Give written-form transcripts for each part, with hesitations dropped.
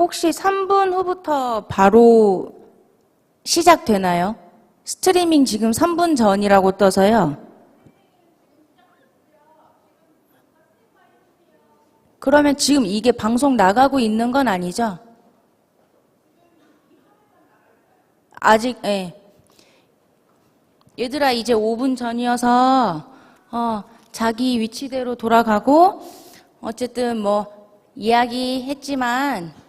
혹시 3분 후부터 바로 시작되나요? 스트리밍 지금 3분 전이라고 떠서요. 그러면 지금 이게 방송 나가고 있는 건 아니죠? 아직, 예. 얘들아, 이제 5분 전이어서, 자기 위치대로 돌아가고, 어쨌든 이야기했지만,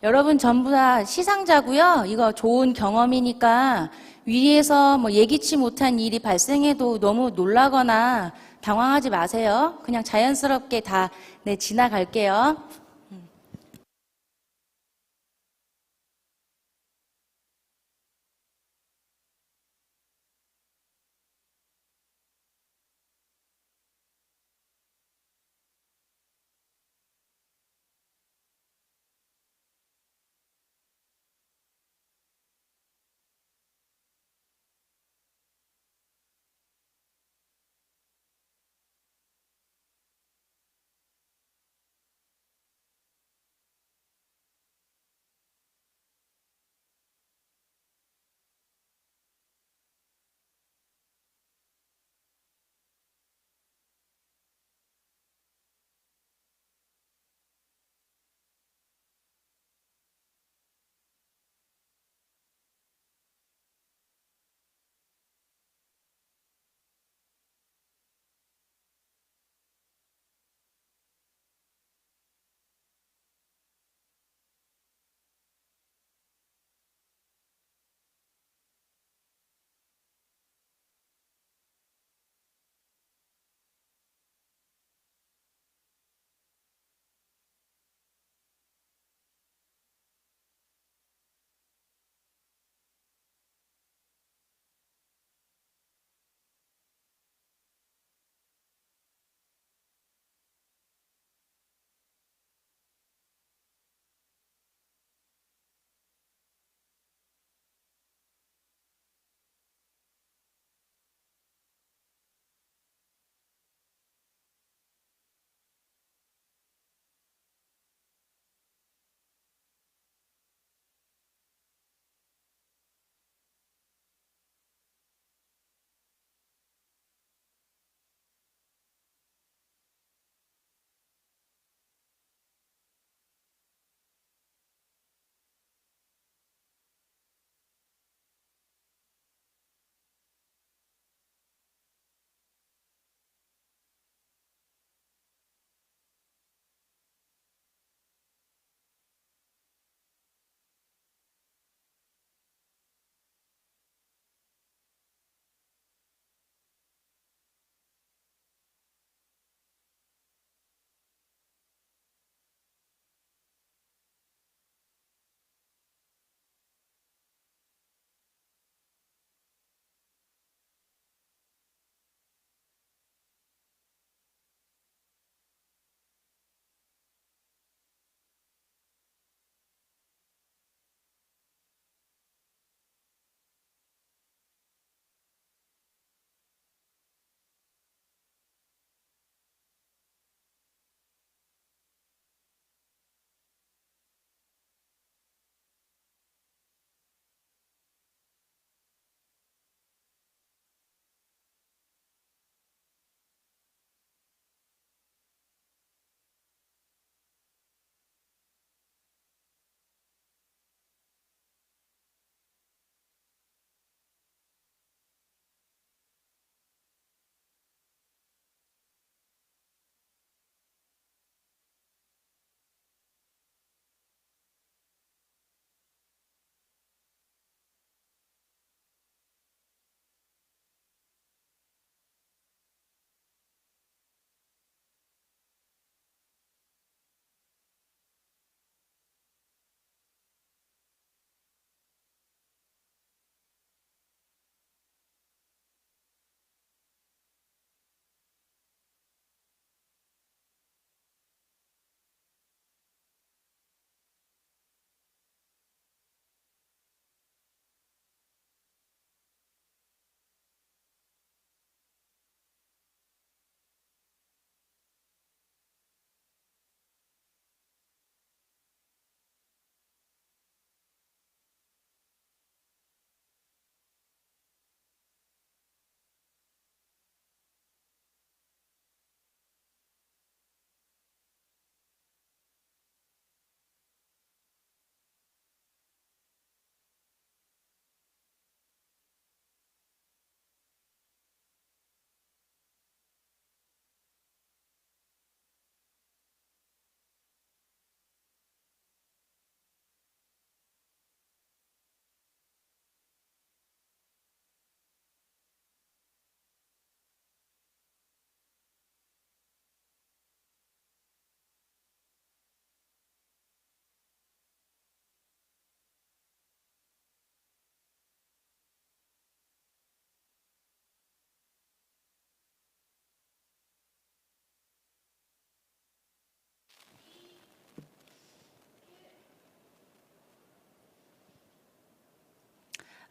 여러분 전부 다 시상자고요. 이거 좋은 경험이니까, 위에서 예기치 못한 일이 발생해도 너무 놀라거나 당황하지 마세요. 그냥 자연스럽게 다, 네, 지나갈게요.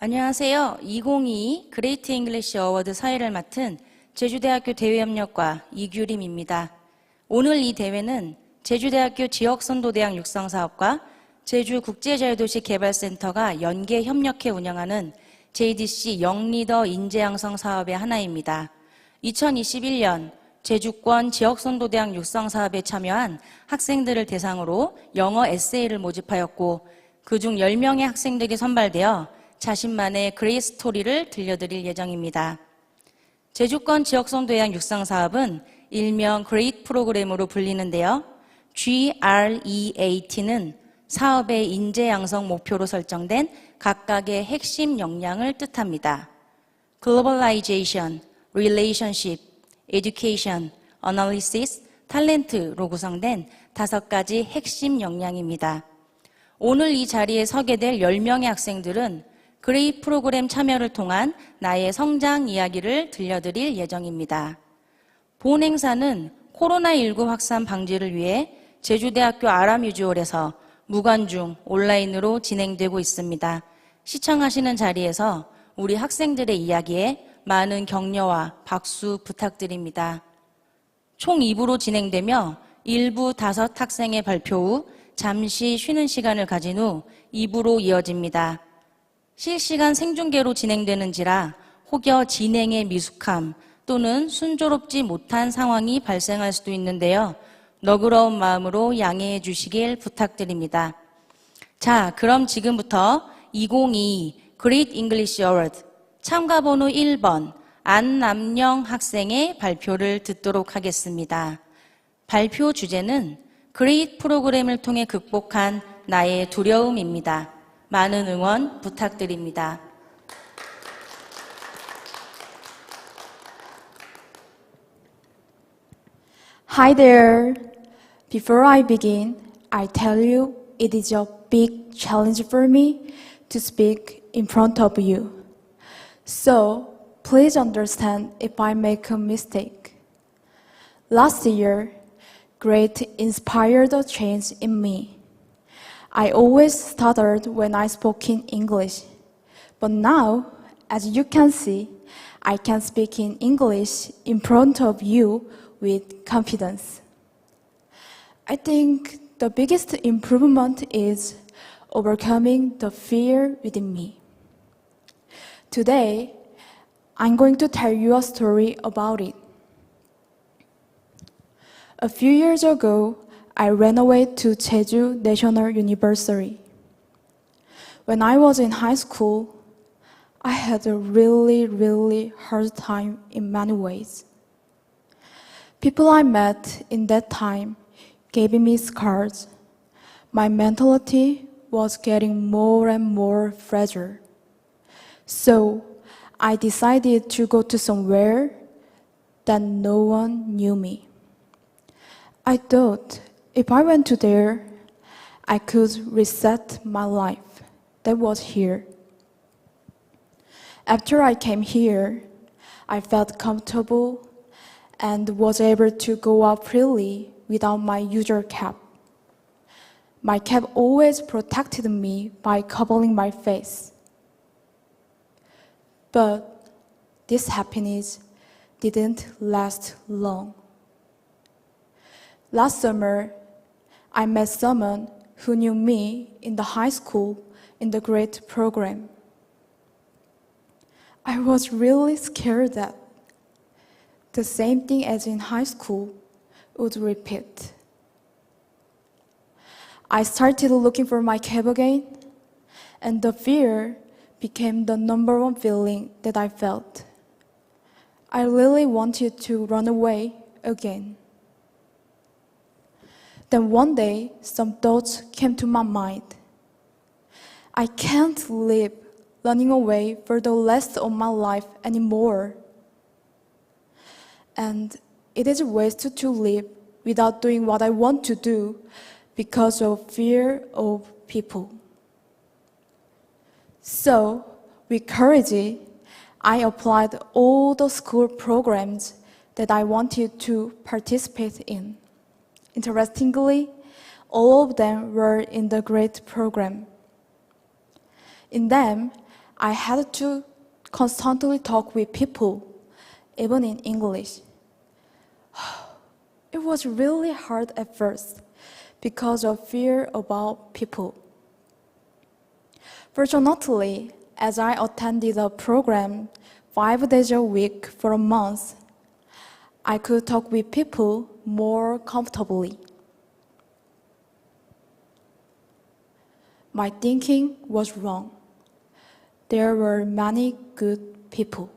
안녕하세요. 2022 그레이트 잉글리시 어워드 사회를 맡은 제주대학교 대외협력과 이규림입니다. 오늘 이 대회는 제주대학교 지역선도대학 육성사업과 제주국제자유도시 개발센터가 연계 협력해 운영하는 JDC 영리더 인재양성 사업의 하나입니다. 2021년 제주권 지역선도대학 육성사업에 참여한 학생들을 대상으로 영어 에세이를 모집하였고 그중 10명의 학생들이 선발되어 자신만의 그레이 스토리를 들려드릴 예정입니다. 제주권 지역선도대학 육성사업은 일명 그레이트 프로그램으로 불리는데요. GREAT는 사업의 인재 양성 목표로 설정된 각각의 핵심 역량을 뜻합니다. Globalization, Relationship, Education, Analysis, Talent로 구성된 5가지 핵심 역량입니다. 오늘 이 자리에 서게 될 10명의 학생들은 그레이 프로그램 참여를 통한 나의 성장 이야기를 들려드릴 예정입니다. 본 행사는 코로나19 확산 방지를 위해 제주대학교 아람뮤지홀에서 무관중 온라인으로 진행되고 있습니다. 시청하시는 자리에서 우리 학생들의 이야기에 많은 격려와 박수 부탁드립니다. 총 2부로 진행되며 1부 5 학생의 발표 후 잠시 쉬는 시간을 가진 후 2부로 이어집니다. 실시간 생중계로 진행되는지라 혹여 진행의 미숙함 또는 순조롭지 못한 상황이 발생할 수도 있는데요. 너그러운 마음으로 양해해 주시길 부탁드립니다. 자, 그럼 지금부터 2022 Great English Award 참가 번호 1번 안남영 학생의 발표를 듣도록 하겠습니다. 발표 주제는 Great 프로그램을 통해 극복한 나의 두려움입니다. 많은 응원 부탁드립니다. Hi there. Before I begin, I tell you it is a big challenge for me to speak in front of you. So, please understand if I make a mistake. Last year, great inspired a change in me. I always stuttered when I spoke in English. But now, as you can see, I can speak in English in front of you with confidence. I think the biggest improvement is overcoming the fear within me. Today, I'm going to tell you a story about it. A few years ago, I ran away to Jeju National University. When I was in high school, I had a really hard time in many ways. People I met in that time gave me scars. My mentality was getting more and more fragile. So I decided to go to somewhere that no one knew me. I thought if I went to there, I could reset my life that was here. After I came here, I felt comfortable and was able to go out freely without my usual cap. My cap always protected me by covering my face. But this happiness didn't last long. Last summer, I met someone who knew me in the high school in the GREAT program. I was really scared that the same thing as in high school would repeat. I started looking for my cap again, and the fear became the number one feeling that I felt. I really wanted to run away again. Then one day, some thoughts came to my mind. I can't live running away for the rest of my life anymore. And it is wasted to live without doing what I want to do because of fear of people. So, with courage, I applied all the school programs that I wanted to participate in. Interestingly, all of them were in the GREAT program. In them, I had to constantly talk with people, even in English. It was really hard at first because of fear about people. Fortunately, as I attended the program 5 days a week for a month, I could talk with people more comfortably. My thinking was wrong. There were many good people.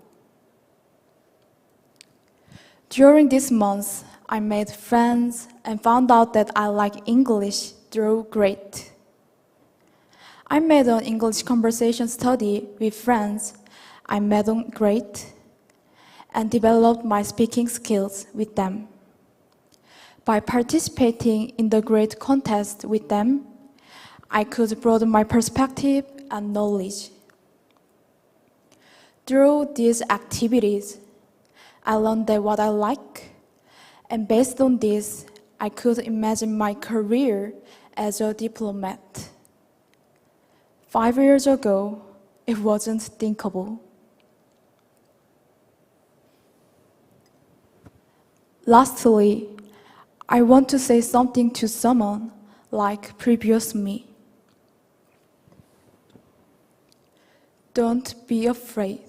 During this month, I made friends and found out that I like English through great. I made an English conversation study with friends I met on great and developed my speaking skills with them. By participating in the great contest with them, I could broaden my perspective and knowledge. Through these activities, I learned that what I like, and based on this, I could imagine my career as a diplomat. 5 years ago, it wasn't thinkable. Lastly, I want to say something to someone like previous me. Don't be afraid.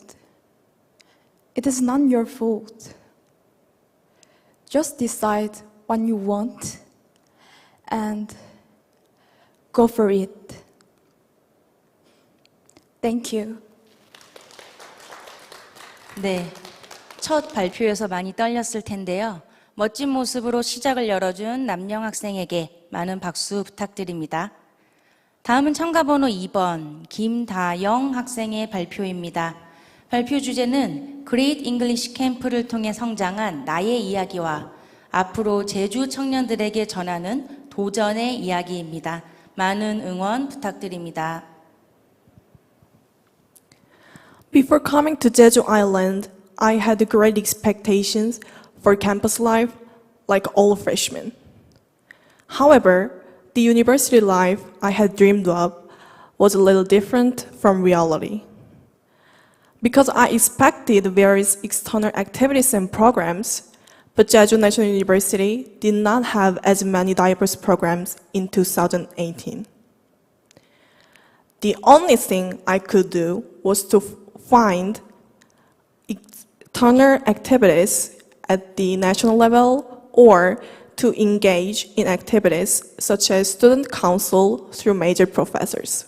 It is not your fault. Just decide what you want and go for it. Thank you. 네, 첫 발표여서 많이 떨렸을 텐데요. 멋진 모습으로 시작을 열어준 남영 학생에게 많은 박수 부탁드립니다. 다음은 참가번호 2번 김다영 학생의 발표입니다. 발표 주제는 Great English 캠프를 통해 성장한 나의 이야기와 앞으로 제주 청년들에게 전하는 도전의 이야기입니다. 많은 응원 부탁드립니다. Before coming to Jeju Island, I had great expectations for campus life, like all freshmen. However, the university life I had dreamed of was a little different from reality. Because I expected various external activities and programs, but Jeju National University did not have as many diverse programs in 2018. The only thing I could do was to find external activities at the national level or to engage in activities such as student council through major professors.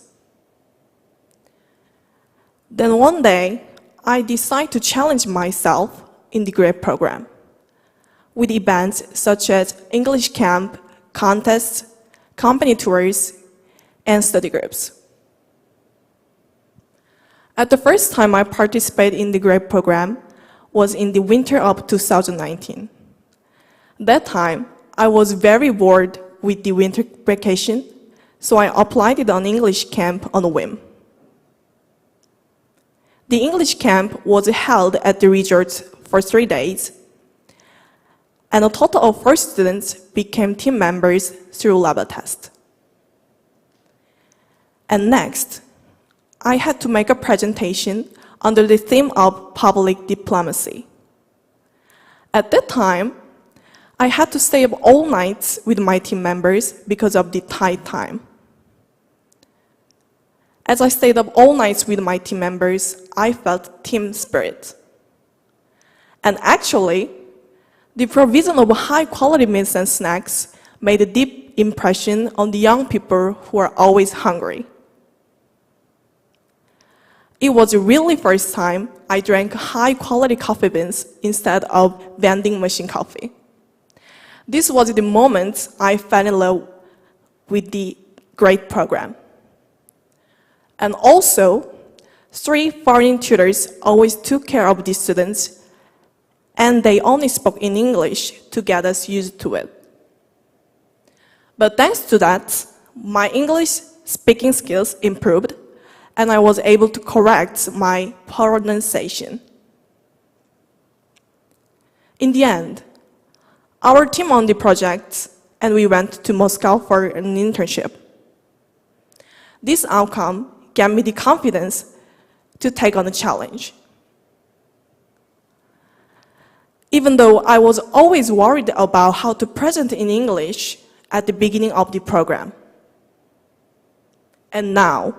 Then one day, I decided to challenge myself in the grad program with events such as English camp, contests, company tours, and study groups. At the first time I participated in the grad program was in the winter of 2019. That time, I was very bored with the winter vacation, so I applied to an English camp on a whim. The English camp was held at the resort for 3 days, and a total of 4 students became team members through level test. And next, I had to make a presentation under the theme of public diplomacy. At that time, I had to stay up all nights with my team members because of the tight time. As I stayed up all nights with my team members, I felt team spirit. And actually, the provision of high-quality meals and snacks made a deep impression on the young people who are always hungry. It was really the first time I drank high-quality coffee beans instead of vending machine coffee. This was the moment I fell in love with the great program. And also, 3 foreign tutors always took care of the students, and they only spoke in English to get us used to it. But thanks to that, my English speaking skills improved, and I was able to correct my pronunciation. In the end, our team won the project, and we went to Moscow for an internship. This outcome gave me the confidence to take on a challenge. Even though I was always worried about how to present in English at the beginning of the program. And now,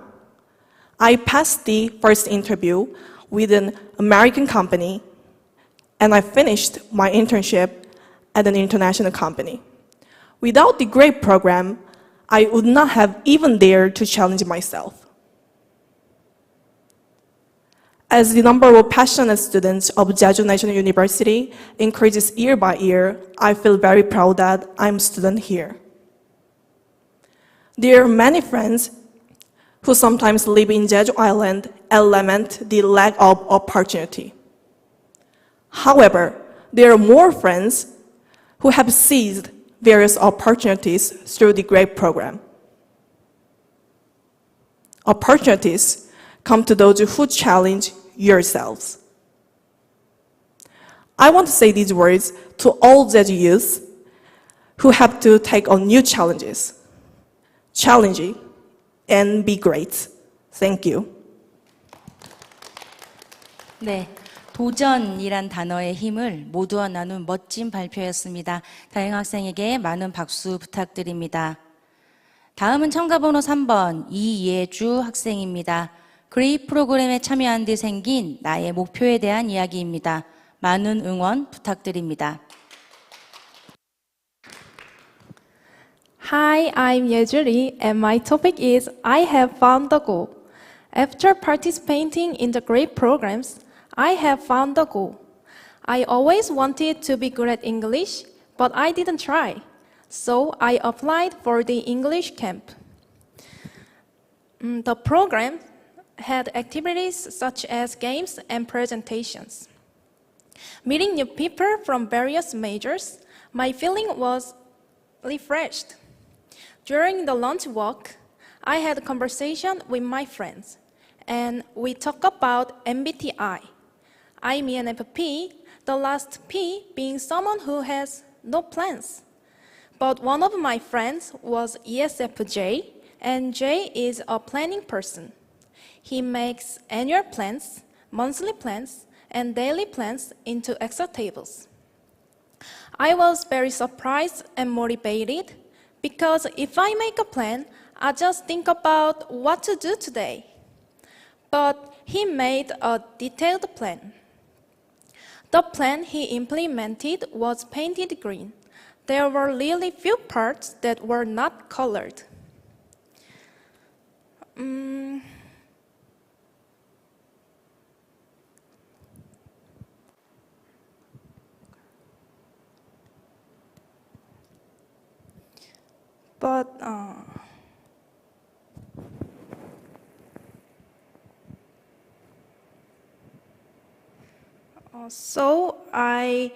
I passed the first interview with an American company, and I finished my internship at an international company. Without the great program, I would not have even dared to challenge myself. As the number of passionate students of Jeju National University increases year by year, I feel very proud that I'm a student here. There are many friends who sometimes live in Jeju Island and lament the lack of opportunity. However, there are more friends who have seized various opportunities through the GRADE program. Opportunities come to those who challenge yourselves. I want to say these words to all Jeju youth who have to take on new challenges. Challenge and be great. Thank you. 네, 도전이란 단어의 힘을 모두와 나눈 멋진 발표였습니다. 다영 학생에게 많은 박수 부탁드립니다. 다음은 첨가번호 3번 이예주 학생입니다. 그레이 프로그램에 참여한 뒤 생긴 나의 목표에 대한 이야기입니다. 많은 응원 부탁드립니다. Hi, I'm Yejuri, and my topic is I have found the goal. After participating in the great programs, I have found the goal. I always wanted to be good at English, but I didn't try. So I applied for the English camp. The program had activities such as games and presentations. Meeting new people from various majors, my feeling was refreshed. During the lunch walk, I had a conversation with my friends, and we talked about MBTI. I'm ENFP, the last P being someone who has no plans. But one of my friends was ESFJ, and J is a planning person. He makes annual plans, monthly plans, and daily plans into Excel tables. I was very surprised and motivated because if I make a plan, I just think about what to do today. But he made a detailed plan. The plan he implemented was painted green. There were really few parts that were not colored. So I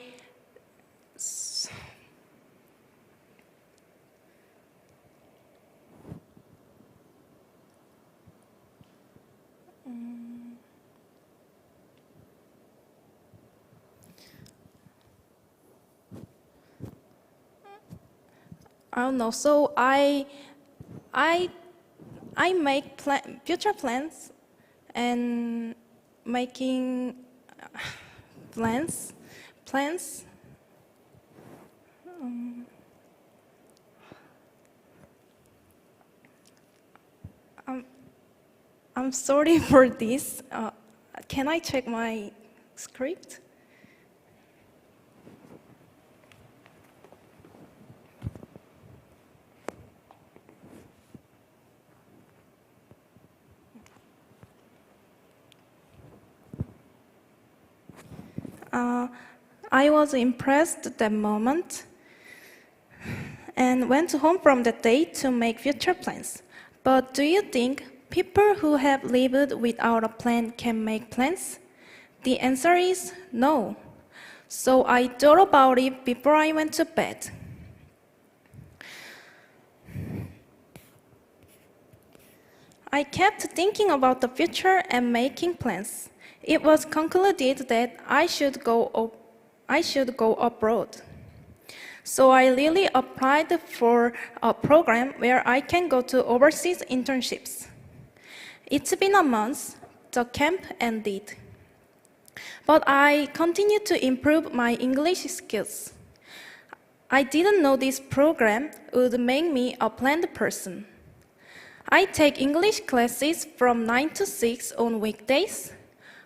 don't know. So I make future plans and making plans. I'm sorry for this. Can I check my script? I was impressed at that moment and went home from that day to make future plans. But do you think people who have lived without a plan can make plans? The answer is no. So I thought about it before I went to bed. I kept thinking about the future and making plans. It was concluded that I should go abroad. So I really applied for a program where I can go to overseas internships. It's been a month, the camp ended. But I continued to improve my English skills. I didn't know this program would make me a planned person. I take English classes from 9 to 6 on weekdays.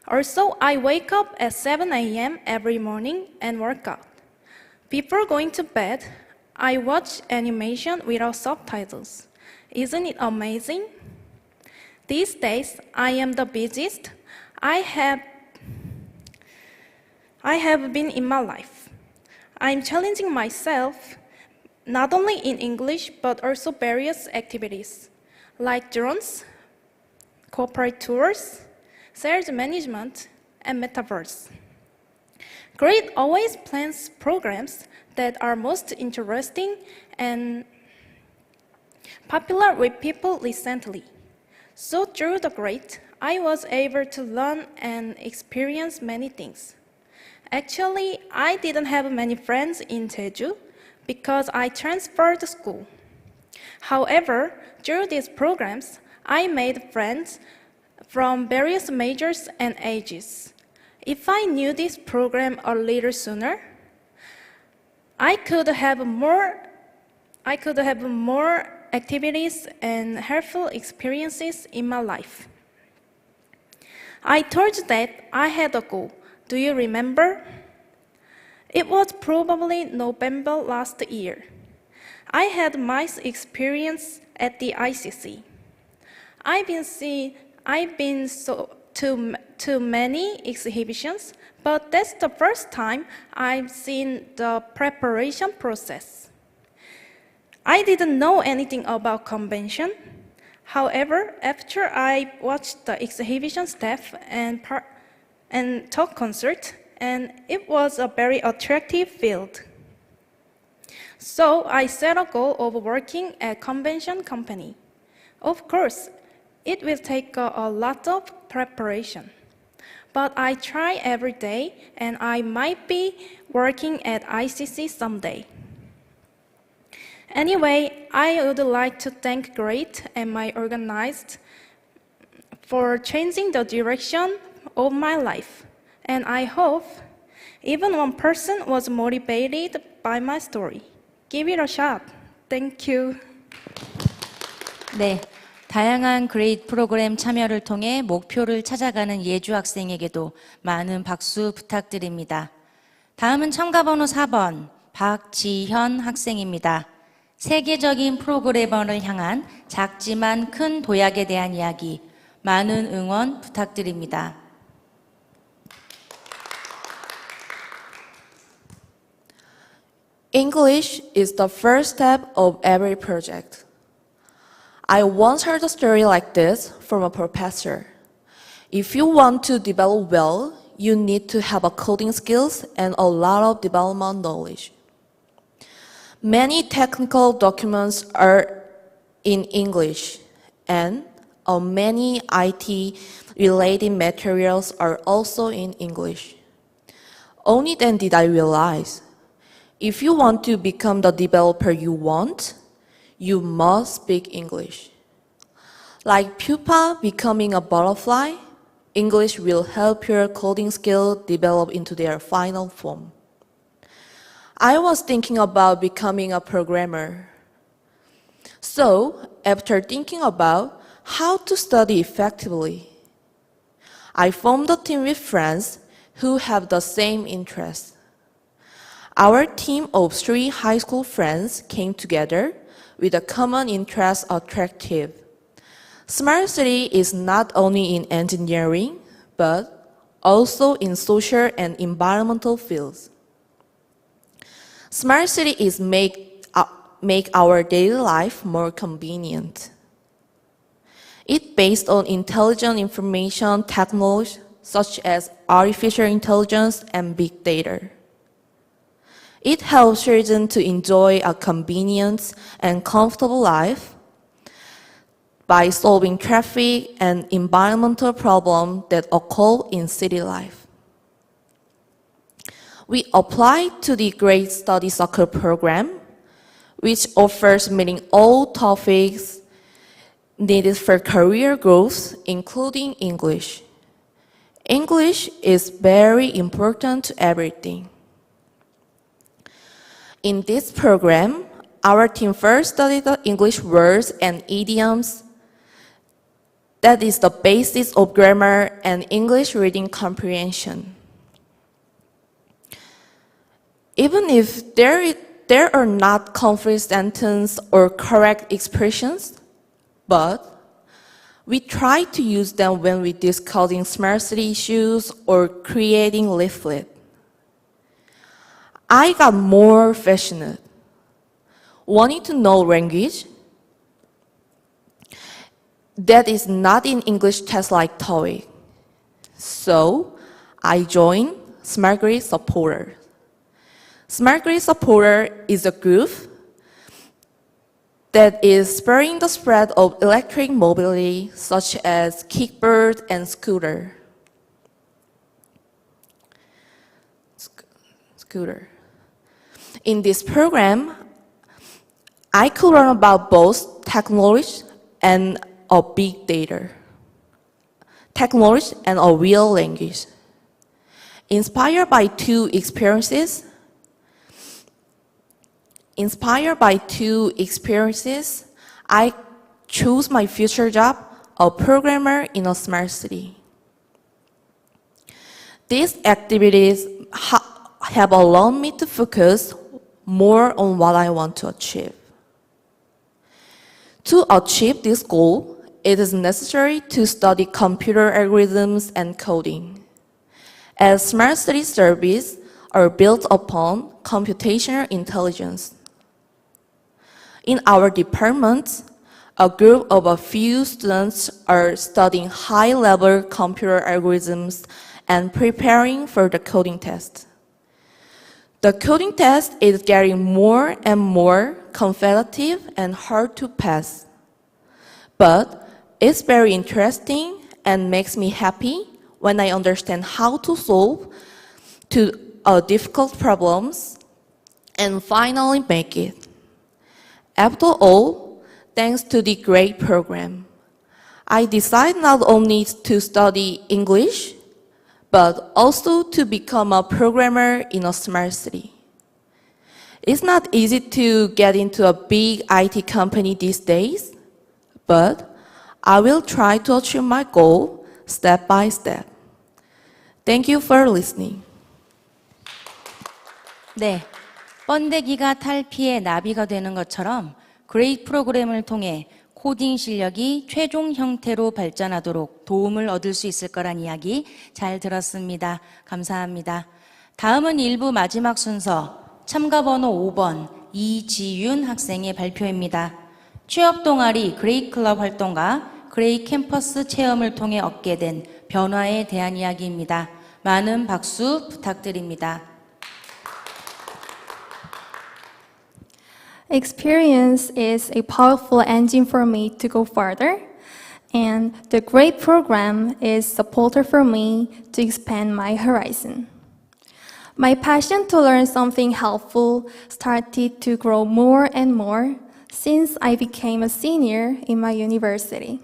Also, I wake up at 7 a.m. every morning and work out. Before going to bed, I watch animation without subtitles. Isn't it amazing? These days, I am the busiest I have been in my life. I'm challenging myself not only in English but also various activities like drones, corporate tours, sales management, and metaverse. Grade always plans programs that are most interesting and popular with people recently. So through the grade, I was able to learn and experience many things. Actually, I didn't have many friends in Jeju because I transferred school. However, through these programs, I made friends from various majors and ages. If I knew this program a little sooner, I could have more activities and helpful experiences in my life. I told you that I had a goal. Do you remember? It was probably November last year. I had my experience at the ICC. I've been to many exhibitions, but that's the first time I've seen the preparation process. I didn't know anything about convention. However, after I watched the exhibition staff and talk concert, and it was a very attractive field. So I set a goal of working at convention company. Of course, it will take a lot of preparation. But I try every day, and I might be working at ICC someday. Anyway, I would like to thank GREAT and my organized for changing the direction of my life. And I hope even one person was motivated by my story. Give it a shot. Thank you. 네, 다양한 그레이드 프로그램 참여를 통해 목표를 찾아가는 예주 학생에게도 많은 박수 부탁드립니다. 다음은 참가번호 4번 박지현 학생입니다. 세계적인 프로그래머를 향한 작지만 큰 도약에 대한 이야기, 많은 응원 부탁드립니다. English is the first step of every project. I once heard a story like this from a professor. If you want to develop well, you need to have a coding skills and a lot of development knowledge. Many technical documents are in English, and many IT-related materials are also in English. Only then did I realize, if you want to become the developer you want, you must speak English. Like pupa becoming a butterfly, English will help your coding skill develop into their final form. I was thinking about becoming a programmer. So, after thinking about how to study effectively, I formed a team with friends who have the same interests. Our team of 3 high school friends came together with a common interest attractive. Smart City is not only in engineering, but also in social and environmental fields. Smart City is make our daily life more convenient. It's based on intelligent information technology such as artificial intelligence and big data. It helps children to enjoy a convenient and comfortable life by solving traffic and environmental problems that occur in city life. We applied to the Great Study Circle program, which offers meeting all topics needed for career growth, including English. English is very important to everything. In this program, our team first studied the English words and idioms. That is the basis of grammar and English reading comprehension. Even if there are not complete sentences or correct expressions, but we try to use them when we discussing smart city issues or creating leaflet. I got more passionate, wanting to know language that is not in English test like TOEIC. So I joined Smart Grid Supporter. Smart Grid Supporter is a group that is spurring the spread of electric mobility such as kickboard and scooter. In this program, I could learn about both technology and a big data, technology and a real language. Inspired by two experiences, I chose my future job, a programmer in a smart city. These activities have allowed me to focus more on what I want to achieve. To achieve this goal, it is necessary to study computer algorithms and coding, as smart city services are built upon computational intelligence. In our department, a group of a few students are studying high-level computer algorithms and preparing for the coding test. The coding test is getting more and more competitive and hard to pass. But it's very interesting and makes me happy when I understand how to solve difficult problems and finally make it. After all, thanks to the great program, I decided not only to study English, but also to become a programmer in a smart city. It's not easy to get into a big IT company these days, but I will try to achieve my goal step by step. Thank you for listening. 네, 번데기가 탈피의 나비가 되는 것처럼 그레이트 프로그램을 통해 코딩 실력이 최종 형태로 발전하도록 도움을 얻을 수 있을 거란 이야기 잘 들었습니다. 감사합니다. 다음은 1부 마지막 순서 참가 번호 5번 이지윤 학생의 발표입니다. 취업 동아리 그레이 클럽 활동과 그레이 캠퍼스 체험을 통해 얻게 된 변화에 대한 이야기입니다. 많은 박수 부탁드립니다. Experience is a powerful engine for me to go further, and the great program is supporter for me to expand my horizon. My passion to learn something helpful started to grow more and more since I became a senior in my university.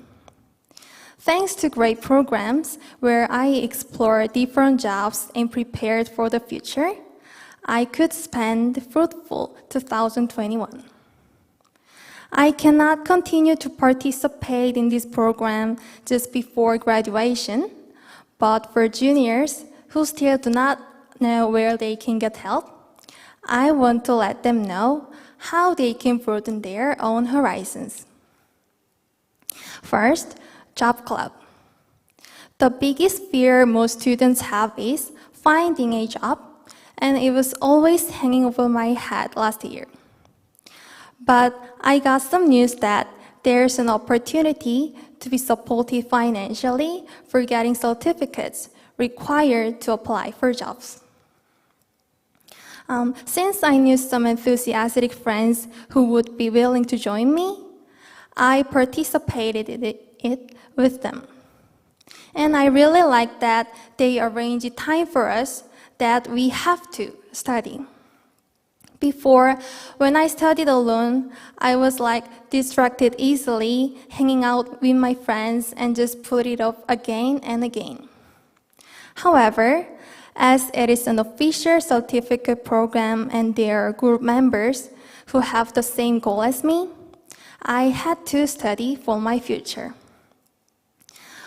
Thanks to great programs where I explored different jobs and prepared for the future, I could spend fruitful 2021. I cannot continue to participate in this program just before graduation, but for juniors who still do not know where they can get help, I want to let them know how they can broaden their own horizons. First, job club. The biggest fear most students have is finding a job, and it was always hanging over my head last year. But I got some news that there's an opportunity to be supported financially for getting certificates required to apply for jobs. Since I knew some enthusiastic friends who would be willing to join me, I participated in it with them. And I really like that they arranged time for us that we have to study. Before, when I studied alone, I was distracted easily, hanging out with my friends and just put it off again and again. However, as it is an official certificate program and there are group members who have the same goal as me, I had to study for my future.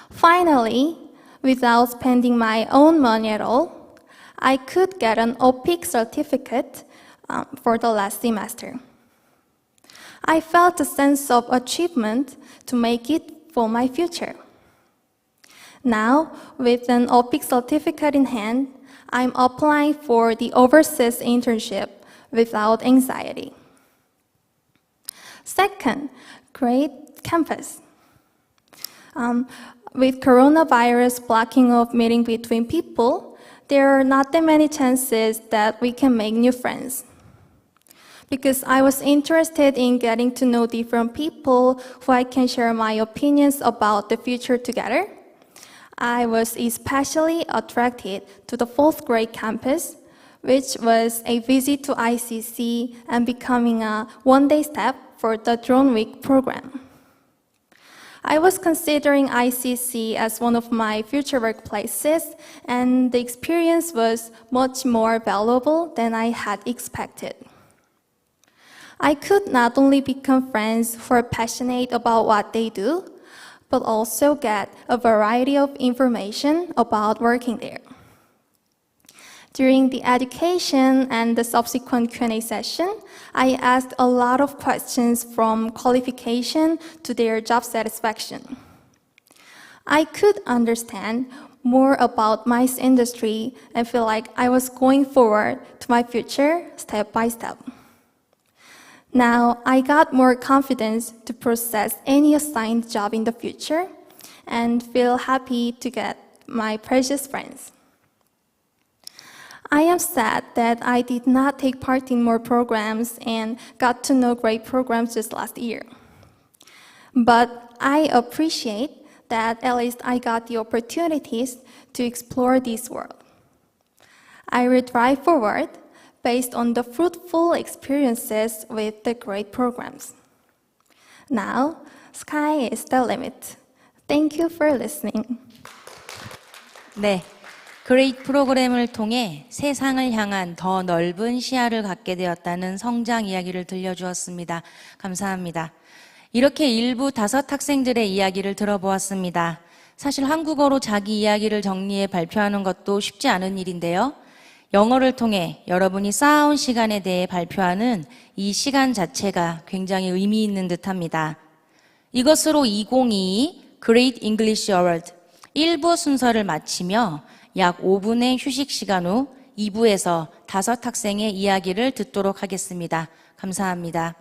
Finally, without spending my own money at all, I could get an OPIC certificate for the last semester. I felt a sense of achievement to make it for my future. Now, with an OPIC certificate in hand, I'm applying for the overseas internship without anxiety. Second, great campus. With coronavirus blocking of meeting between people, there are not that many chances that we can make new friends. Because I was interested in getting to know different people who I can share my opinions about the future together, I was especially attracted to the fourth grade campus, which was a visit to ICC and becoming a one-day step for the Drone Week program. I was considering ICC as one of my future workplaces, and the experience was much more valuable than I had expected. I could not only become friends who are passionate about what they do, but also get a variety of information about working there. During the education and the subsequent Q&A session, I asked a lot of questions from qualification to their job satisfaction. I could understand more about MICE industry and feel like I was going forward to my future step by step. Now, I got more confidence to process any assigned job in the future and feel happy to get my precious friends. I am sad that I did not take part in more programs and got to know great programs just last year. But I appreciate that at least I got the opportunities to explore this world. I will drive forward based on the fruitful experiences with the great programs. Now, sky is the limit. Thank you for listening. 네, 그레이트 프로그램을 통해 세상을 향한 더 넓은 시야를 갖게 되었다는 성장 이야기를 들려주었습니다. 감사합니다. 이렇게 일부 5 학생들의 이야기를 들어보았습니다. 사실 한국어로 자기 이야기를 정리해 발표하는 것도 쉽지 않은 일인데요. 영어를 통해 여러분이 쌓아온 시간에 대해 발표하는 이 시간 자체가 굉장히 의미 있는 듯합니다. 이것으로 2022 Great English Award 1부 순서를 마치며 약 5분의 휴식 시간 후 2부에서 5 학생의 이야기를 듣도록 하겠습니다. 감사합니다.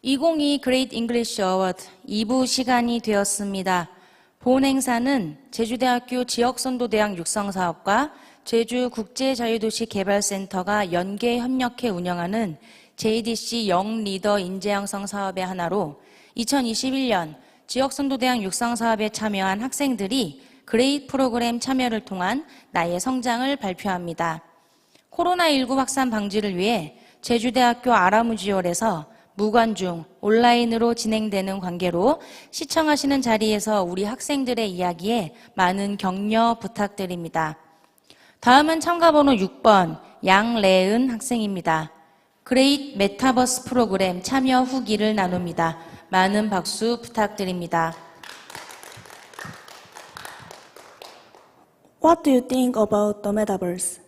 2022 Great English Award 2부 시간이 되었습니다. 본 행사는 제주대학교 지역선도대학 육성사업과 제주국제자유도시개발센터가 연계 협력해 운영하는 JDC 영리더 인재양성 사업의 하나로 2021년 지역선도대학 육성사업에 참여한 학생들이 그레이트 프로그램 참여를 통한 나의 성장을 발표합니다. 코로나19 확산 방지를 위해 제주대학교 아라무지홀에서 무관중, 온라인으로 진행되는 관계로 시청하시는 자리에서 우리 학생들의 이야기에 많은 격려 부탁드립니다. 다음은 참가번호 6번 양래은 학생입니다. 그레이트 메타버스 프로그램 참여 후기를 나눕니다. 많은 박수 부탁드립니다. What do you think about the metaverse?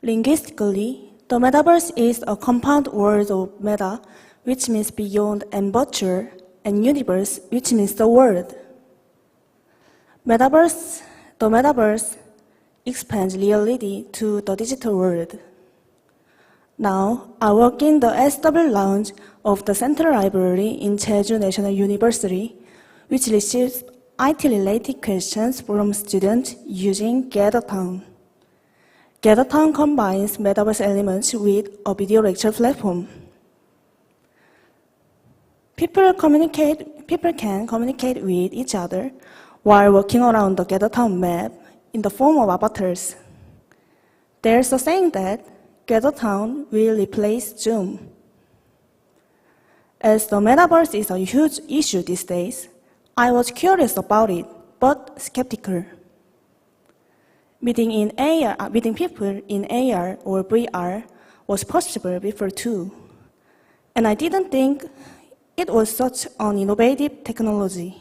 Linguistically, the metaverse is a compound word of meta, which means beyond, and virtual, and universe, which means the world. The metaverse expands reality to the digital world. Now, I work in the SW Lounge of the Central Library in Jeju National University, which receives IT-related questions from students using GatherTown. GatherTown combines metaverse elements with a video lecture platform. People can communicate with each other while walking around the GatherTown map in the form of avatars. There's a saying that GatherTown will replace Zoom. As the metaverse is a huge issue these days, I was curious about it, but skeptical. Meeting people in AR or VR was possible before too, and I didn't think it was such an innovative technology.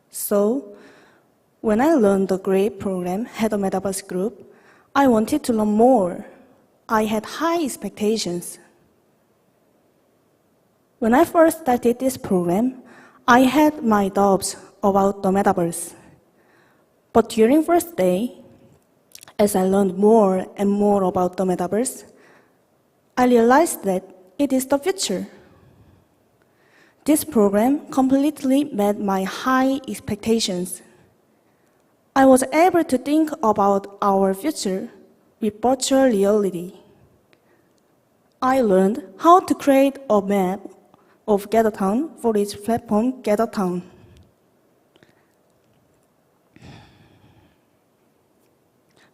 So, when I learned the GREAT program had a metaverse group, I wanted to learn more. I had high expectations. When I first started this program, I had my doubts about the metaverse. But during first day, as I learned more and more about the metaverse, I realized that it is the future. This program completely met my high expectations. I was able to think about our future with virtual reality. I learned how to create a map of GatherTown for its platform, GatherTown.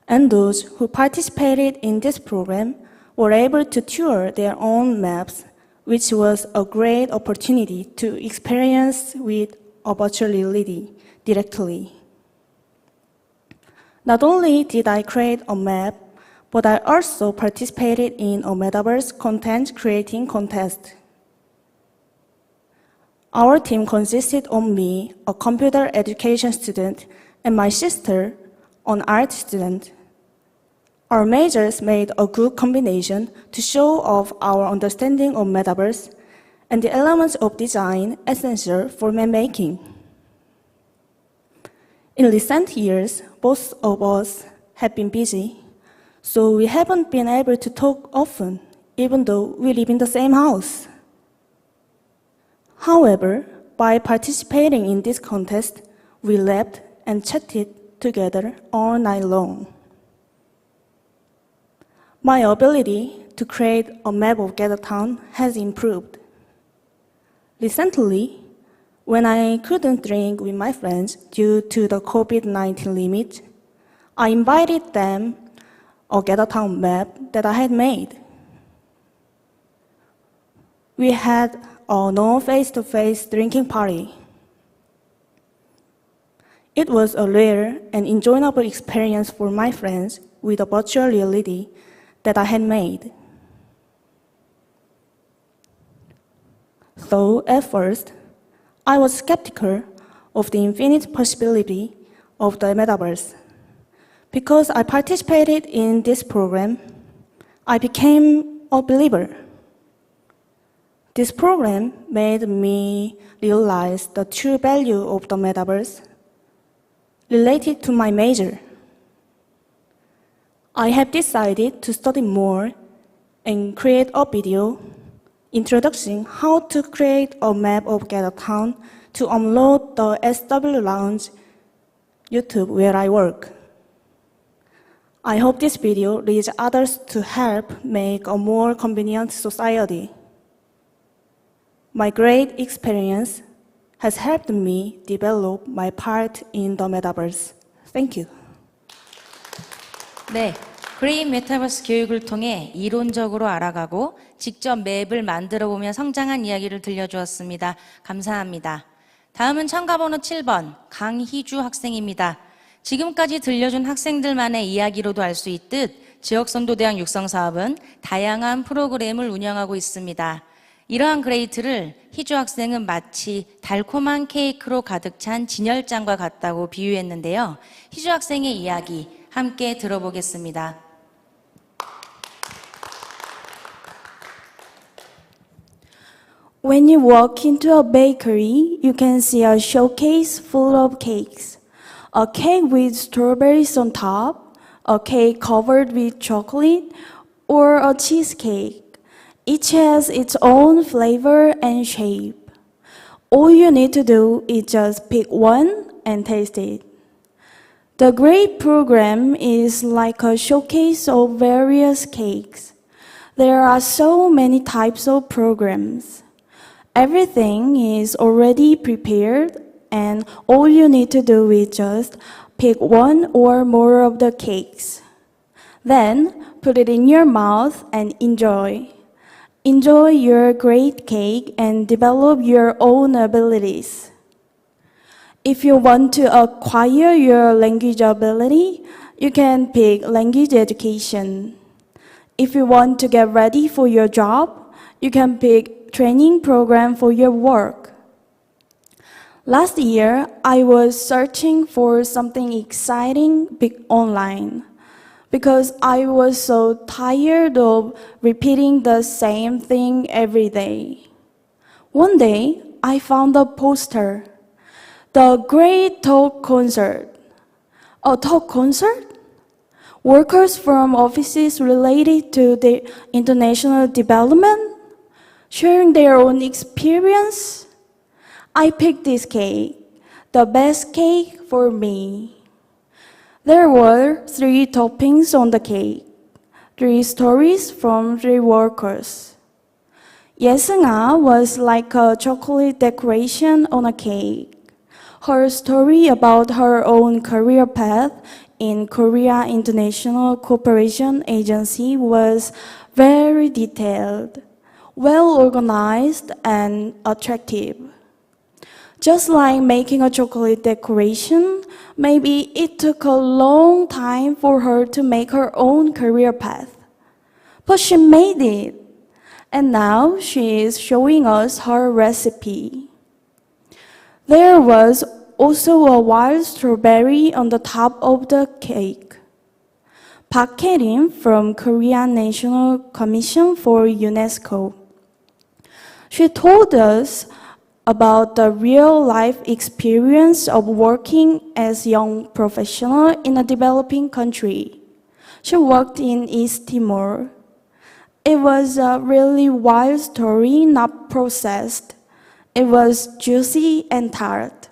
And those who participated in this program were able to tour their own maps, which was a great opportunity to experience with a virtual reality directly. Not only did I create a map, but I also participated in a metaverse content creating contest. Our team consisted of me, a computer education student, and my sister, an art student. Our majors made a good combination to show off our understanding of metaverse and the elements of design essential for map making. In recent years, both of us have been busy, so we haven't been able to talk often, even though we live in the same house. However, by participating in this contest, we laughed and chatted together all night long. My ability to create a map of GatherTown has improved. Recently, when I couldn't drink with my friends due to the COVID-19 limit, I invited them a GatherTown map that I had made. We had a no face-to-face drinking party. It was a rare and enjoyable experience for my friends with a virtual reality that I had made. Though at first, I was skeptical of the infinite possibility of the metaverse. Because I participated in this program, I became a believer. This program made me realize the true value of the metaverse related to my major. I have decided to study more and create a video introducing how to create a map of Gathertown to upload the SW Lounge YouTube where I work. I hope this video leads others to help make a more convenient society. My great experience has helped me develop my part in the metaverse. Thank you. 네, 그레인 메타버스 교육을 통해 이론적으로 알아가고 직접 맵을 만들어 보며 성장한 이야기를 들려주었습니다. 감사합니다. 다음은 참가번호 7번 강희주 학생입니다. 지금까지 들려준 학생들만의 이야기로도 알 수 있듯 지역선도대학 육성사업은 다양한 프로그램을 운영하고 있습니다. 이러한 그레이트를 희주 학생은 마치 달콤한 케이크로 가득 찬 진열장과 같다고 비유했는데요. 희주 학생의 이야기 함께 들어보겠습니다. When you walk into a bakery, you can see a showcase full of cakes. A cake with strawberries on top, a cake covered with chocolate, or a cheesecake. Each has its own flavor and shape. All you need to do is just pick one and taste it. The great program is like a showcase of various cakes. There are so many types of programs. Everything is already prepared, and all you need to do is just pick one or more of the cakes. Then put it in your mouth and enjoy. Enjoy your great cake and develop your own abilities. If you want to acquire your language ability, you can pick language education. If you want to get ready for your job, you can pick training program for your work. Last year, I was searching for something exciting online because I was so tired of repeating the same thing every day. One day, I found a poster, the Great Talk Concert. A talk concert? Workers from offices related to the international development, sharing their own experience. I picked this cake, the best cake for me. There were 3 toppings on the cake, 3 stories from 3 workers. Yesunga was like a chocolate decoration on a cake. Her story about her own career path in Korea International Cooperation Agency was very detailed, well organized, and attractive. Just like making a chocolate decoration, maybe it took a long time for her to make her own career path. But she made it, and now she is showing us her recipe. There was also a wild strawberry on the top of the cake. Park Hae-rim from Korean National Commission for UNESCO. She told us about the real-life experience of working as a young professional in a developing country. She worked in East Timor. It was a really wild story, not processed. It was juicy and tart.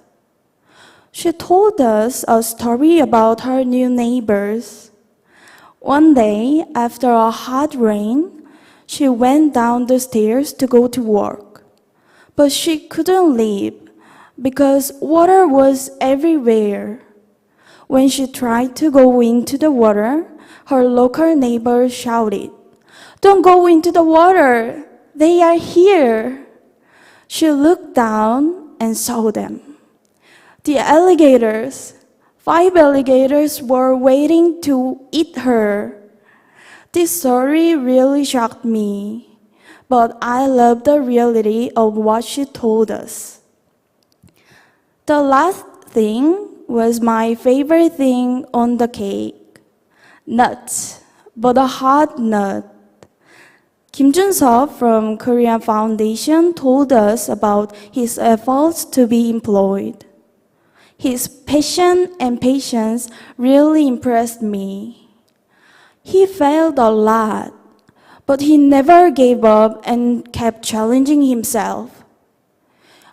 She told us a story about her new neighbors. One day, after a hot rain, she went down the stairs to go to work. But she couldn't leave because water was everywhere. When she tried to go into the water, her local neighbor shouted, "Don't go into the water! They are here!" She looked down and saw them. The alligators. 5 alligators were waiting to eat her. This story really shocked me. But I love the reality of what she told us. The last thing was my favorite thing on the cake. Nuts, but a hot nut. Kim Jun-seop from Korean Foundation told us about his efforts to be employed. His passion and patience really impressed me. He failed a lot, But he never gave up and kept challenging himself.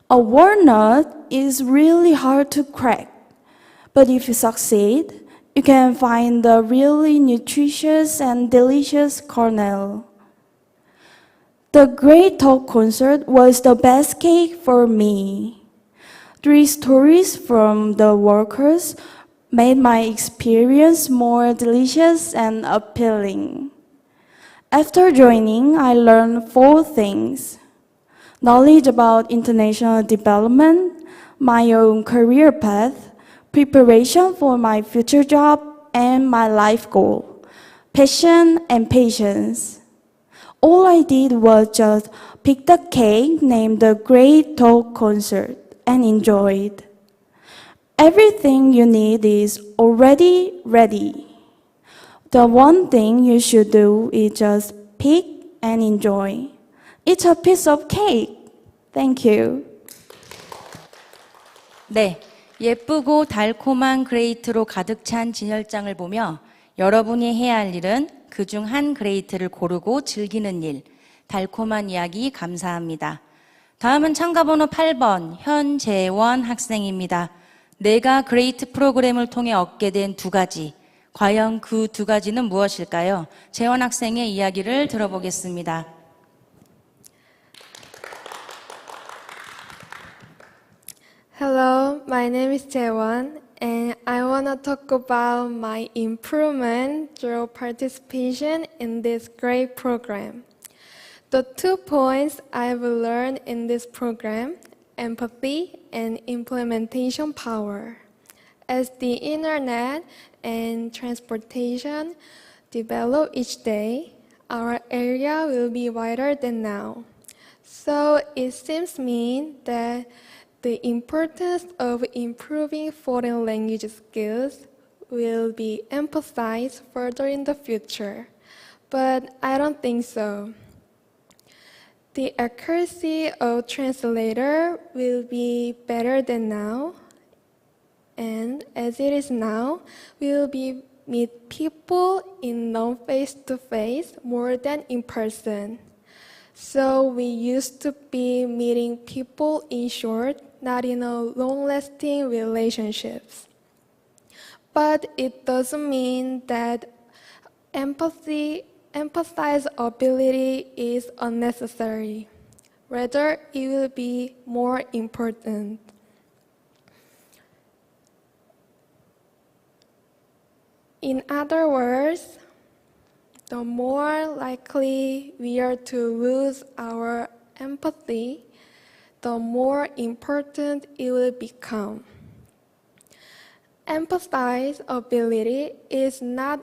A walnut is really hard to crack, but if you succeed, you can find the really nutritious and delicious kernel. The Great Talk concert was the best cake for me. 3 stories from the workers made my experience more delicious and appealing. After joining, I learned 4 things: knowledge about international development, my own career path, preparation for my future job, and my life goal, passion and patience. All I did was just pick the cake named the Great Talk Concert and enjoyed. Everything you need is already ready. The one thing you should do is just pick and enjoy. It's a piece of cake. Thank you. 네, 예쁘고 달콤한 그레이트로 가득 찬 진열장을 보며 여러분이 해야 할 일은 그중 한 그레이트를 고르고 즐기는 일, 달콤한 이야기 감사합니다. 다음은 참가번호 8번 현재원 학생입니다. 내가 그레이트 프로그램을 통해 얻게 된 2가지, 과연 그 2가지는 무엇일까요? 재원 학생의 이야기를 들어보겠습니다. Hello, my name is Jaewon, and I want to talk about my improvement through participation in this great program. The 2 points I've learned in this program: empathy and implementation power. As the internet and transportation develop each day, our area will be wider than now. So it seems to me that the importance of improving foreign language skills will be emphasized further in the future, but I don't think so. The accuracy of translator will be better than now, and as it is now, we will be meet people in non-face-to-face more than in person. So we used to be meeting people in short, not in a long-lasting relationships. But it doesn't mean that emphasize ability is unnecessary. Rather, it will be more important. In other words, the more likely we are to lose our empathy, the more important it will become. Empathize ability is not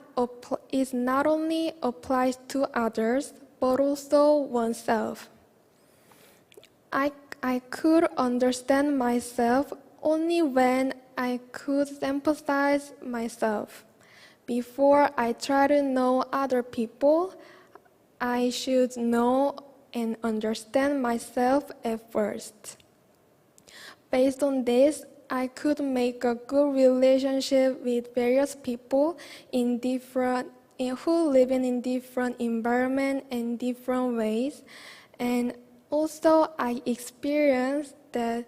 only applies to others, but also oneself. I could understand myself only when I could empathize myself. Before I try to know other people, I should know and understand myself at first. Based on this, I could make a good relationship with various people who live in different environments and different ways. And also, I experienced that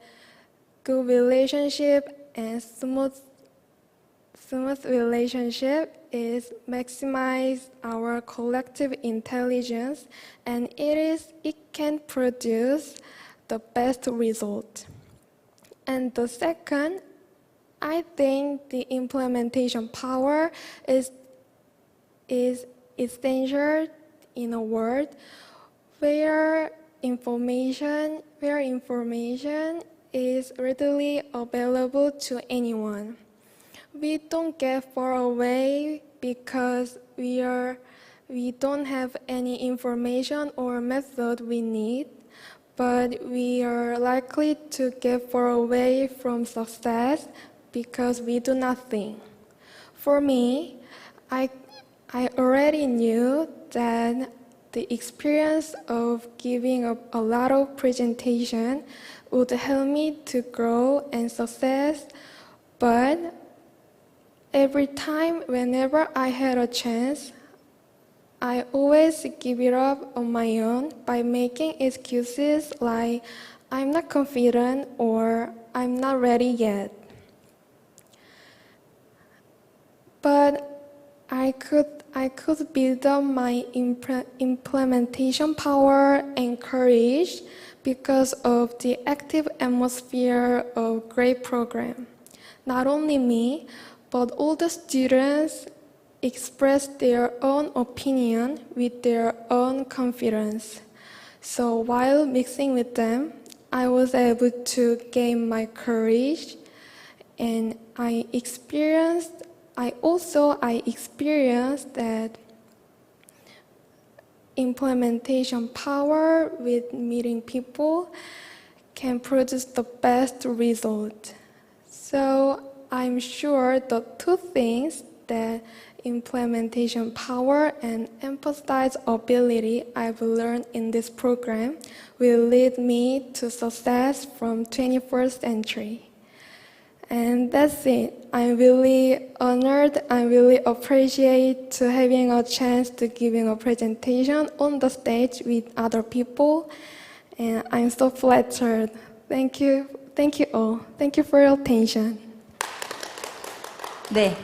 good relationship and smooth relationship is maximize our collective intelligence, and it can produce the best result. And the second, I think the implementation power is essential in a world where information is readily available to anyone. We don't get far away because we don't have any information or method we need, but we are likely to get far away from success because we do nothing. For me, I already knew that the experience of giving a lot of presentation would help me to grow and success, but every time, whenever I had a chance, I always give it up on my own by making excuses like I'm not confident or I'm not ready yet. But I could build up my implementation power and courage because of the active atmosphere of great program. Not only me, but all the students expressed their own opinion with their own confidence. So while mixing with them, I was able to gain my courage, and I experienced that implementation power with meeting people can produce the best result. So I'm sure the two things, that implementation power and emphasize ability I've learned in this program, will lead me to success from 21st century. And that's it. I'm really honored. I really appreciate to having a chance to giving a presentation on the stage with other people. And I'm so flattered. Thank you. Thank you all. Thank you for your attention. 네,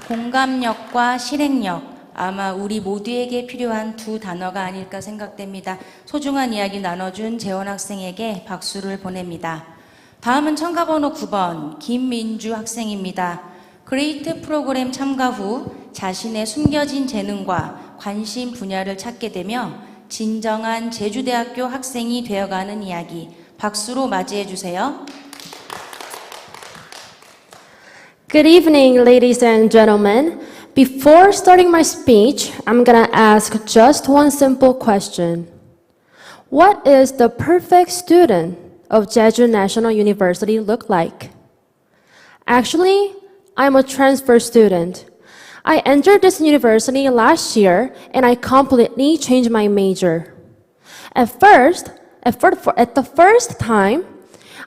공감력과 실행력, 아마 우리 모두에게 필요한 두 단어가 아닐까 생각됩니다. 소중한 이야기 나눠준 재원 학생에게 박수를 보냅니다. 다음은 참가번호 9번 김민주 학생입니다. 그레이트 프로그램 참가 후 자신의 숨겨진 재능과 관심 분야를 찾게 되며 진정한 제주대학교 학생이 되어가는 이야기, 박수로 맞이해 주세요. Good evening, ladies and gentlemen. Before starting my speech, I'm gonna ask just one simple question. What is the perfect student of Jeju National University look like? Actually, I'm a transfer student. I entered this university last year and I completely changed my major. At the first time,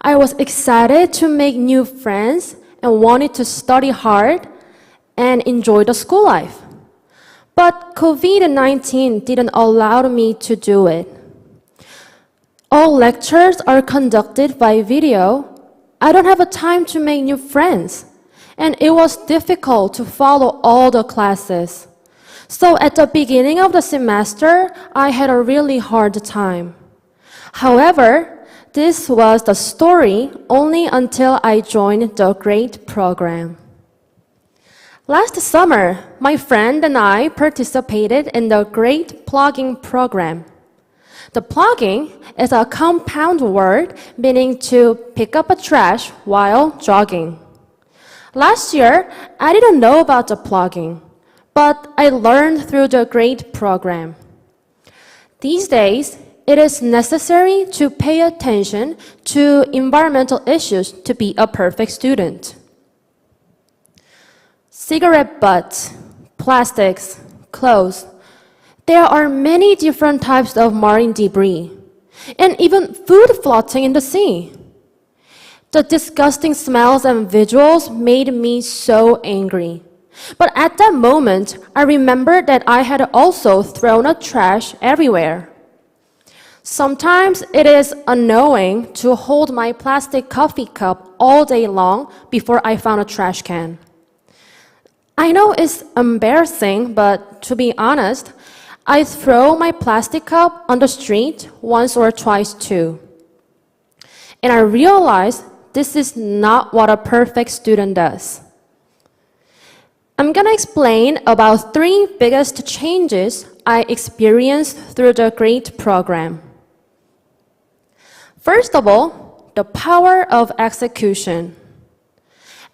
I was excited to make new friends and wanted to study hard and enjoy the school life. But COVID-19 didn't allow me to do it. All lectures are conducted by video. I don't have a time to make new friends, and it was difficult to follow all the classes. So at the beginning of the semester, I had a really hard time. However, this was the story only until I joined the GREAT program. Last summer, my friend and I participated in the GREAT plugging program. The plugging is a compound word meaning to pick up a trash while jogging. Last year, I didn't know about the plugging, but I learned through the GREAT program. These days, it is necessary to pay attention to environmental issues to be a perfect student. Cigarette butts, plastics, clothes. There are many different types of marine debris, and even food floating in the sea. The disgusting smells and visuals made me so angry. But at that moment, I remembered that I had also thrown a trash everywhere. Sometimes it is annoying to hold my plastic coffee cup all day long before I found a trash can. I know it's embarrassing, but to be honest, I throw my plastic cup on the street once or twice too. And I realized this is not what a perfect student does. I'm gonna explain about 3 biggest changes I experienced through the GREAT program. First of all, the power of execution.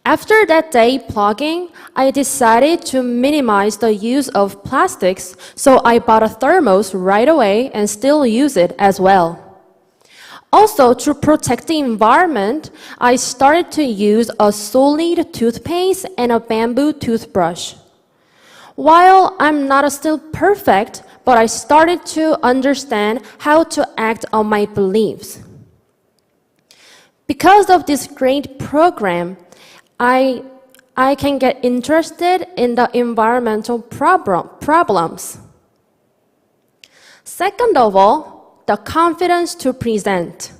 After that day plugging, I decided to minimize the use of plastics, so I bought a thermos right away and still use it as well. Also, to protect the environment, I started to use a solid toothpaste and a bamboo toothbrush. While I'm not still perfect, but I started to understand how to act on my beliefs. Because of this GREAT program, I can get interested in the environmental problems. Second of all, the confidence to present.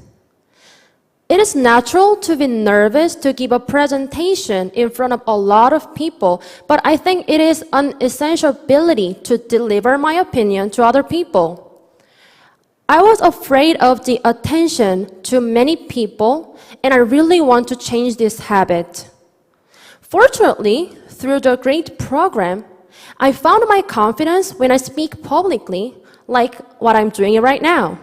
It is natural to be nervous to give a presentation in front of a lot of people, but I think it is an essential ability to deliver my opinion to other people. I was afraid of the attention to many people, and I really want to change this habit. Fortunately, through the great program, I found my confidence when I speak publicly, like what I'm doing right now.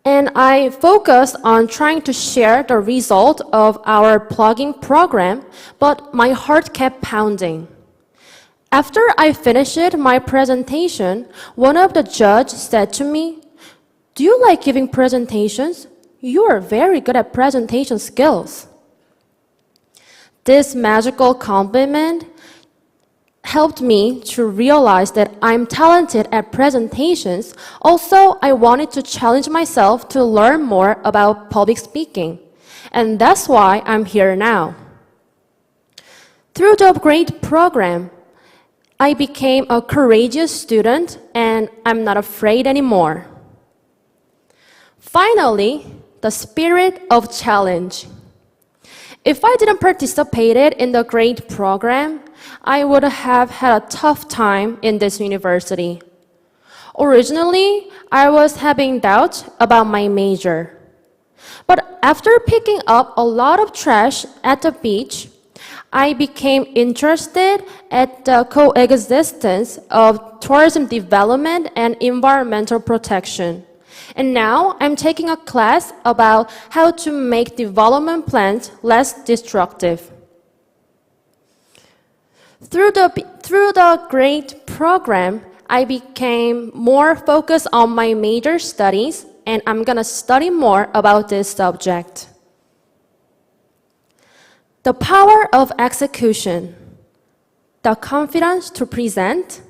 And I focused on trying to share the result of our blogging program, but my heart kept pounding. After I finished my presentation, one of the judges said to me, "Do you like giving presentations? You are very good at presentation skills." This magical compliment helped me to realize that I'm talented at presentations. Also, I wanted to challenge myself to learn more about public speaking. And that's why I'm here now. Through the great program, I became a courageous student and I'm not afraid anymore. Finally, the spirit of challenge. If I didn't participate in the great program, I would have had a tough time in this university. Originally, I was having doubts about my major. But after picking up a lot of trash at the beach, I became interested at the coexistence of tourism development and environmental protection. And now I'm taking a class about how to make development plans less destructive. Through the great program, I became more focused on my major studies, and I'm going to study more about this subject. The power of execution, the confidence to present,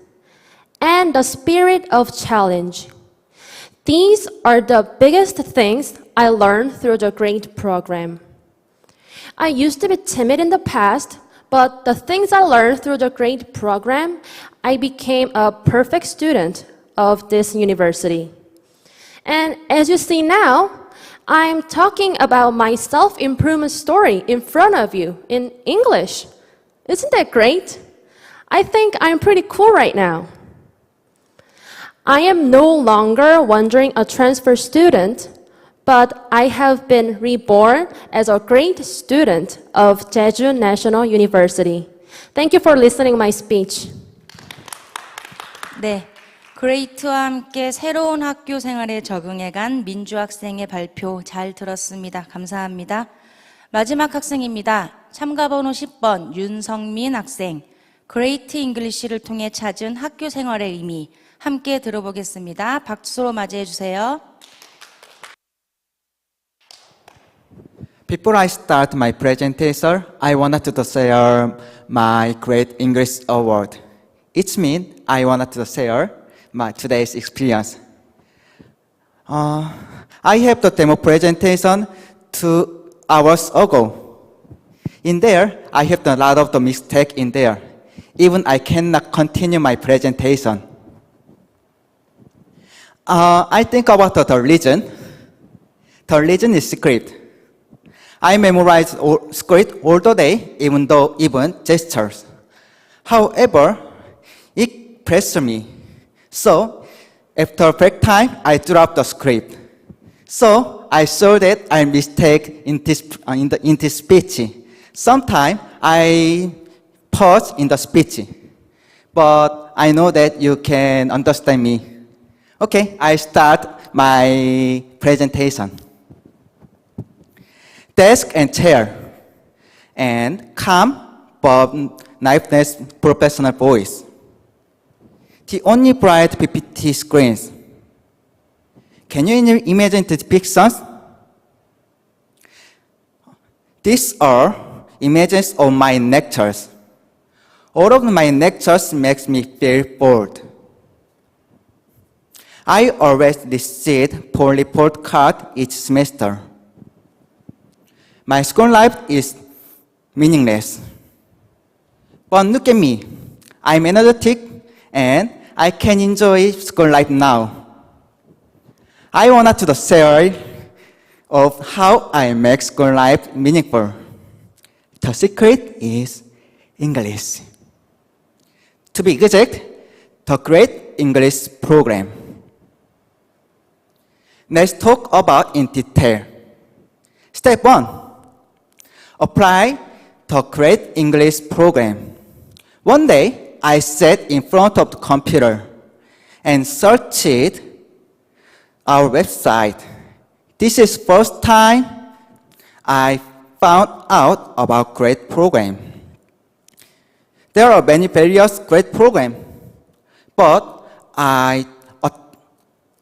and the spirit of challenge. These are the biggest things I learned through the great program. I used to be timid in the past, but the things I learned through the great program, I became a perfect student of this university. And as you see now, I'm talking about my self-improvement story in front of you in English. Isn't that great? I think I'm pretty cool right now. I am no longer wondering a transfer student, but I have been reborn as a great student of Jeju National University. Thank you for listening to my speech. 네, 그레이트와 함께 새로운 학교 생활에 적응해간 민주학생의 발표 잘 들었습니다. 감사합니다. 마지막 학생입니다. 참가번호 10번 윤성민 학생. 그레이트 잉글리시를 통해 찾은 학교 생활의 의미 함께 들어보겠습니다. 박수로 맞이해 주세요. Before I start my presentation, I wanted to share my Great English Award. It means I wanted to share my today's experience. I have the demo presentation 2 hours ago. In there, I have done a lot of the mistake in there. Even I cannot continue my presentation. I think about the reason. The reason is script. I memorize script all the day, even gestures. However, it pressed me. So, after break time, I dropped the script. So, I saw that I mistake in this speech. Sometimes I pause in the speech, but I know that you can understand me. Okay, I start my presentation. Desk and chair, and calm but niceness professional voice. The only bright PPT screens. Can you imagine the pictures? These are images of my lectures. All of my lectures makes me feel bored. I always receive poor report card each semester. My school life is meaningless. But look at me. I'm energetic and I can enjoy school life now. I wanted to share of how I make school life meaningful. The secret is English. To be exact, the Great English Program. Let's talk about in detail. Step 1. Apply the Great English Program. One day, I sat in front of the computer and searched our website. This is first time I found out about great program. There are many various great programs, but I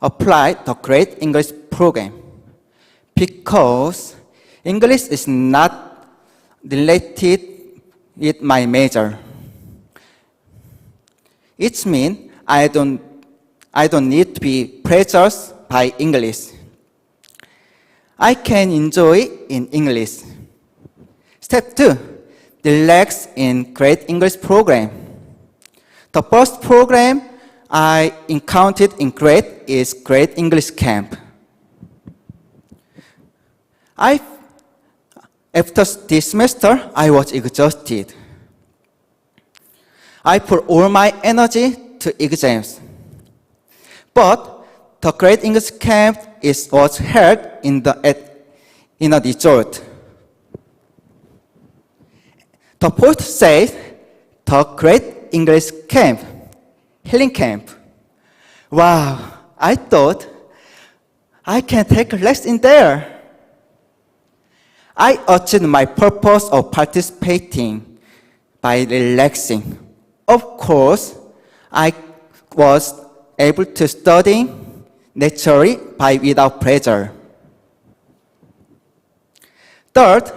applied the Great English Program because English is not related with my major. It means I don't need to be pressured by English. I can enjoy in English. Step 2, relax in Great English Program. The first program I encountered in Great is Great English Camp. After this semester, I was exhausted. I put all my energy to exams. But the Great English Camp was held in a resort. The post says, the Great English Camp, Healing Camp. Wow, I thought I can take a rest in there. I achieved my purpose of participating by relaxing. Of course, I was able to study naturally without pressure. Third,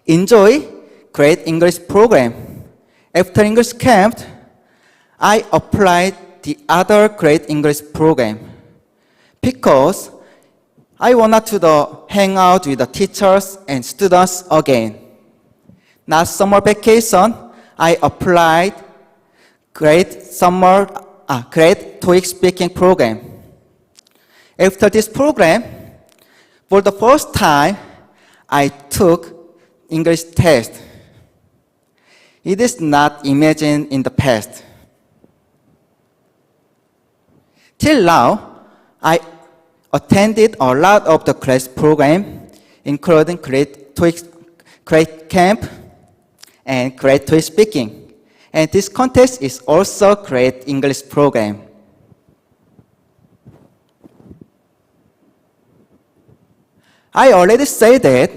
enjoy Great English Program. After English Camp, I applied the other Great English Program because I wanted to hang out with the teachers and students again. Last summer vacation, I applied Great TOEIC speaking program. After this program, for the first time, I took English test. It is not imagined in the past. Till now, I attended a lot of the class program, including Great Camp and Great TOEIC speaking. And this contest is also Great English Program. I already said that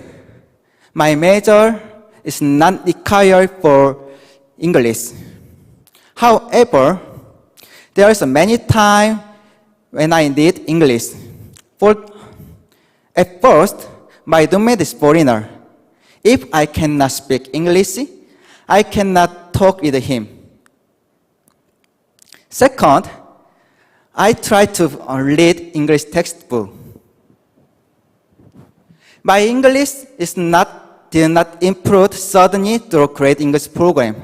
my major is not required for English. However, there is many times when I need English. At first, my roommate is foreigner. If I cannot speak English, I cannot talk with him. Second, I try to read English textbook. My English did not improve suddenly through Great English Program.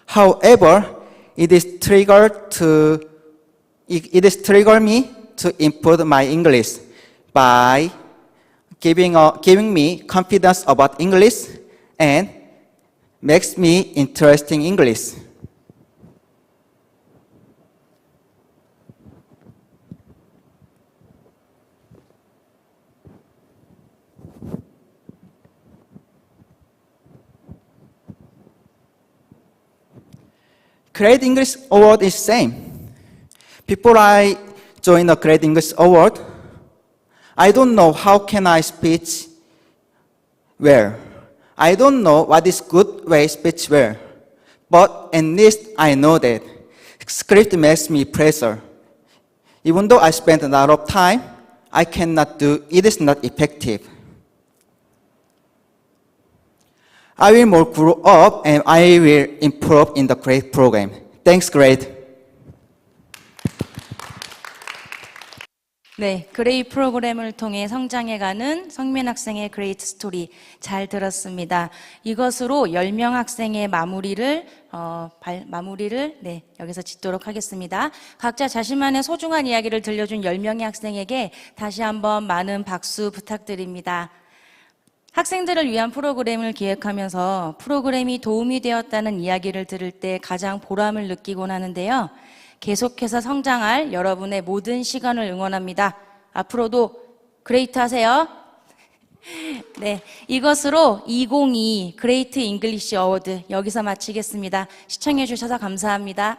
However, it is triggered me to improve my English by giving me confidence about English and makes me interested in English. Great English Award is same. Before I joined the Great English Award, I don't know how can I speak well. I don't know what is good way speech well. But at least I know that script makes me pressure. Even though I spent a lot of time, I cannot do it is not effective. I will more grow up and I will improve in the Great Program. Thanks, Great. 네, 그레이 프로그램을 통해 성장해가는 성민 학생의 그레이트 스토리 잘 들었습니다. 이것으로 10명 학생의 마무리를 네, 여기서 짓도록 하겠습니다. 각자 자신만의 소중한 이야기를 들려준 10명의 학생에게 다시 한번 많은 박수 부탁드립니다. 학생들을 위한 프로그램을 기획하면서 프로그램이 도움이 되었다는 이야기를 들을 때 가장 보람을 느끼곤 하는데요. 계속해서 성장할 여러분의 모든 시간을 응원합니다. 앞으로도 그레이트 하세요. 네, 이것으로 2022 그레이트 잉글리시 어워드 여기서 마치겠습니다. 시청해 주셔서 감사합니다.